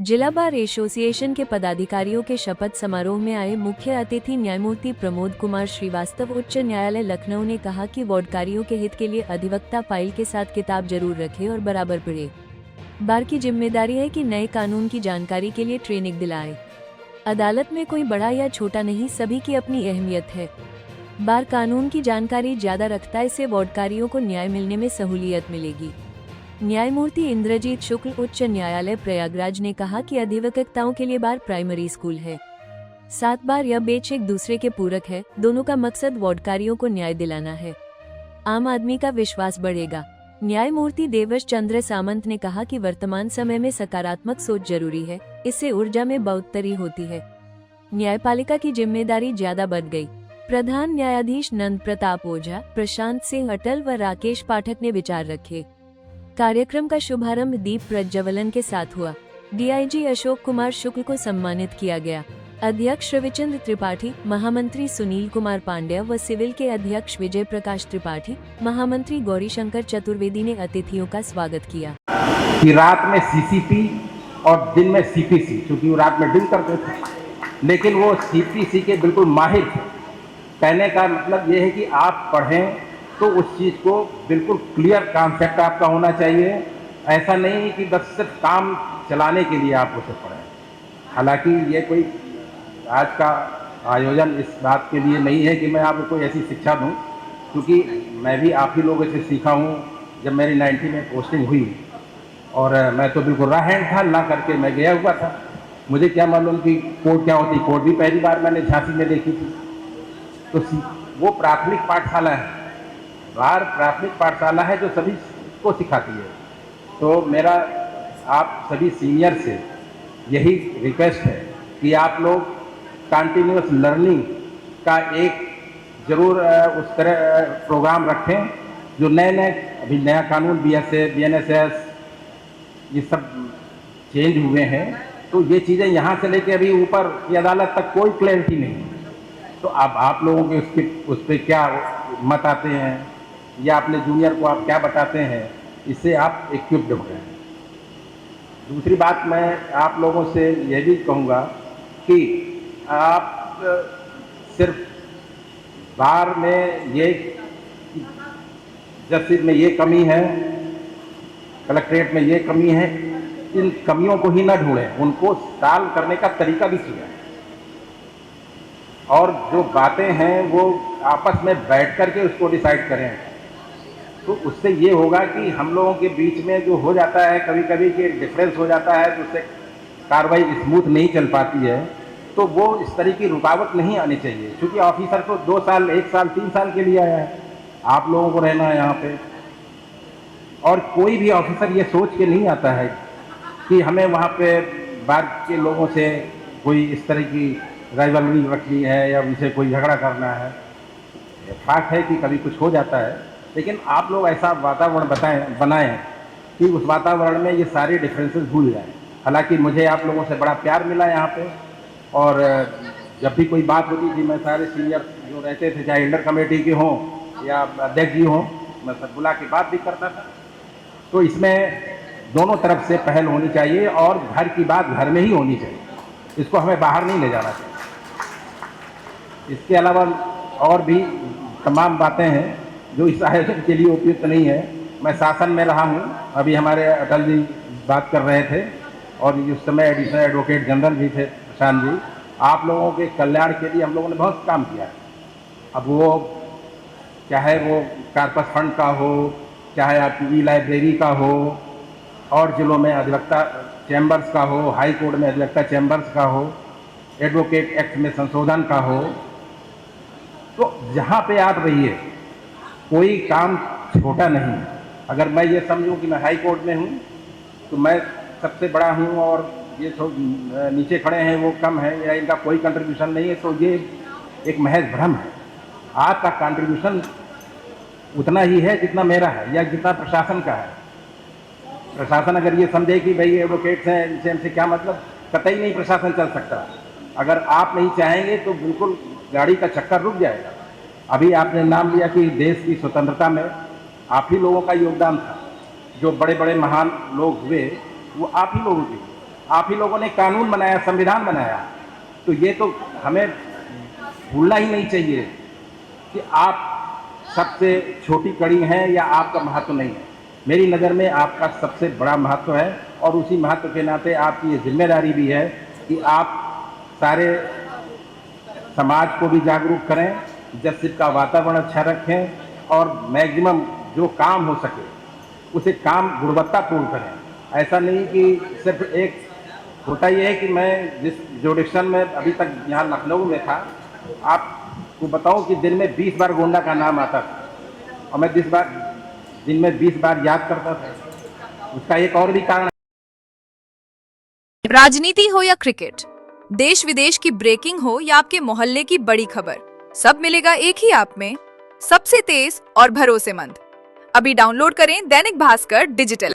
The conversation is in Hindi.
जिला बार एसोसिएशन के पदाधिकारियों के शपथ समारोह में आए मुख्य अतिथि न्यायमूर्ति प्रमोद कुमार श्रीवास्तव उच्च न्यायालय लखनऊ ने कहा कि वार्डकारियों के हित के लिए अधिवक्ता फाइल के साथ किताब जरूर रखे और बराबर पढ़े। बार की जिम्मेदारी है कि नए कानून की जानकारी के लिए ट्रेनिंग दिलाए। अदालत में कोई बड़ा या छोटा नहीं, सभी की अपनी अहमियत है। बार कानून की जानकारी ज्यादा रखता है, इससे वार्डकारियों को न्याय मिलने में सहूलियत मिलेगी। न्यायमूर्ति इंद्रजीत शुक्ल उच्च न्यायालय प्रयागराज ने कहा कि अधिवक्ताओं के लिए बार प्राइमरी स्कूल है। 7 बार या बेंच एक दूसरे के पूरक है। दोनों का मकसद वार्डकारियों को न्याय दिलाना है। आम आदमी का विश्वास बढ़ेगा। न्यायमूर्ति देवश चंद्र सामंत ने कहा कि वर्तमान समय में सकारात्मक सोच जरूरी है, इससे ऊर्जा में बढ़ोतरी होती है। न्यायपालिका की जिम्मेदारी ज्यादा बढ़ गई। प्रधान न्यायाधीश नंद प्रताप ओझा, प्रशांत सिंह अटल व राकेश पाठक ने विचार रखे। कार्यक्रम का शुभारंभ दीप प्रज्वलन के साथ हुआ। डीआईजी अशोक कुमार शुक्ल को सम्मानित किया गया। अध्यक्ष रविचंद्र त्रिपाठी, महामंत्री सुनील कुमार पांड्या व सिविल के अध्यक्ष विजय प्रकाश त्रिपाठी, महामंत्री गौरीशंकर चतुर्वेदी ने अतिथियों का स्वागत किया। कि रात में सीसीपी और दिन में सीपीसी, क्योंकि वो रात में ड्रिल करते थे, लेकिन वो सीपीसी के बिल्कुल माहिर थे। कहने का मतलब ये है कि आप पढ़ें तो उस चीज़ को बिल्कुल क्लियर कॉन्सेप्ट आपका होना चाहिए। ऐसा नहीं कि बस सिर्फ काम चलाने के लिए आप उसे पढ़ें। हालांकि ये कोई आज का आयोजन इस बात के लिए नहीं है कि मैं आपको कोई ऐसी शिक्षा दूं, क्योंकि मैं भी आप ही लोगों से सीखा हूं। जब मेरी 90 में पोस्टिंग हुई और मैं तो बिल्कुल राहन था ला करके मैं गया हुआ था। मुझे क्या मालूम कि कोर्ट क्या होती। कोर्ट भी पहली बार मैंने झांसी में देखी थी। तो वो प्राथमिक पाठशाला है, बार प्राथमिक पाठशाला है जो सभी को सिखाती है। तो मेरा आप सभी सीनियर से यही रिक्वेस्ट है कि आप लोग कंटिन्यूअस लर्निंग का एक ज़रूर उस तरह प्रोग्राम रखें। जो नए अभी नया कानून BSA, BNSS ये सब चेंज हुए हैं, तो ये चीज़ें यहाँ से लेके अभी ऊपर की अदालत तक कोई क्लैरिटी नहीं है। तो अब आप लोगों के उस पर क्या मत आते हैं या अपने जूनियर को आप क्या बताते हैं, इससे आप इक्विप्ड हो गए हैं। दूसरी बात मैं आप लोगों से यह भी कहूँगा कि आप सिर्फ बार में ये जस्टिस में ये कमी है, कलेक्ट्रेट में ये कमी है, इन कमियों को ही न ढूंढें, उनको सॉल्व करने का तरीका भी सीखें। और जो बातें हैं वो आपस में बैठ करके उसको डिसाइड करें। तो उससे ये होगा कि हम लोगों के बीच में जो हो जाता है कभी कभी कि डिफरेंस हो जाता है, तो उससे कार्रवाई स्मूथ नहीं चल पाती है। तो वो इस तरह की रुकावट नहीं आनी चाहिए, क्योंकि ऑफिसर तो 2 साल, 1 साल, 3 साल के लिए आया है। आप लोगों को रहना है यहाँ पे। और कोई भी ऑफिसर ये सोच के नहीं आता है कि हमें वहाँ पे बार के लोगों से कोई इस तरह की राइवलरी रखनी है या उनसे कोई झगड़ा करना है। फैक्ट है कि कभी कुछ हो जाता है, लेकिन आप लोग ऐसा वातावरण बनाएं कि उस वातावरण में ये सारे डिफरेंसेस भूल जाएं। हालांकि मुझे आप लोगों से बड़ा प्यार मिला यहाँ पे, और जब भी कोई बात होती थी मैं सारे सीनियर जो रहते थे, चाहे इंटर कमेटी के हों या अध्यक्ष जी हों, मैं सब बुला के बात भी करता था। तो इसमें दोनों तरफ से पहल होनी चाहिए और घर की बात घर में ही होनी चाहिए, इसको हमें बाहर नहीं ले जाना चाहिए। इसके अलावा और भी तमाम बातें हैं जो इस आयोजन के लिए उपयुक्त नहीं है। मैं शासन में रहा हूँ, अभी हमारे अटल जी बात कर रहे थे और उस समय एडिशनल एडवोकेट जनरल भी थे प्रशांत जी। आप लोगों के कल्याण के लिए हम लोगों ने बहुत काम किया है। अब वो चाहे वो कार्पस फंड का हो, चाहे आपकी लाइब्रेरी का हो, और जिलों में अधिवक्ता चैम्बर्स का हो, हाई कोर्ट में अधिवक्ता चैम्बर्स का हो, एडवोकेट एक्ट में संशोधन का हो, तो जहाँ पे आप रहिए कोई काम छोटा नहीं। अगर मैं ये समझूं कि मैं हाई कोर्ट में हूँ तो मैं सबसे बड़ा हूँ और ये नीचे खड़े हैं वो कम है या इनका कोई कंट्रीब्यूशन नहीं है, तो ये एक महज भ्रम है। आपका कंट्रीब्यूशन उतना ही है जितना मेरा है या जितना प्रशासन का है। प्रशासन अगर ये समझे कि भाई एडवोकेट्स हैं, इनसे हमसे क्या मतलब, कतई नहीं प्रशासन चल सकता। अगर आप नहीं चाहेंगे तो बिल्कुल गाड़ी का चक्कर रुक जाएगा। अभी आपने नाम लिया कि देश की स्वतंत्रता में आप ही लोगों का योगदान था। जो बड़े बड़े महान लोग हुए वो आप ही लोगों के। आप ही लोगों ने कानून बनाया, संविधान बनाया, तो ये तो हमें भूलना ही नहीं चाहिए कि आप सबसे छोटी कड़ी हैं या आपका महत्व नहीं है। मेरी नज़र में आपका सबसे बड़ा महत्व है और उसी महत्व के नाते आपकी ये जिम्मेदारी भी है कि आप सारे समाज को भी जागरूक करें, जस्टिस का वातावरण अच्छा रखें और मैक्सिमम जो काम हो सके उसे काम गुणवत्तापूर्ण करें। ऐसा नहीं कि सिर्फ एक होता ये है कि मैं जिस जुडिक्शन में अभी तक यहाँ लखनऊ में था, आपको बताऊं कि दिन में 20 बार गोंडा का नाम आता था और मैं दिन में 20 बार याद करता था। उसका एक और भी कारण राजनीति हो या क्रिकेट, देश विदेश की ब्रेकिंग हो या आपके मोहल्ले की बड़ी खबर, सब मिलेगा एक ही ऐप में, सबसे तेज और भरोसेमंद। अभी डाउनलोड करें दैनिक भास्कर डिजिटल।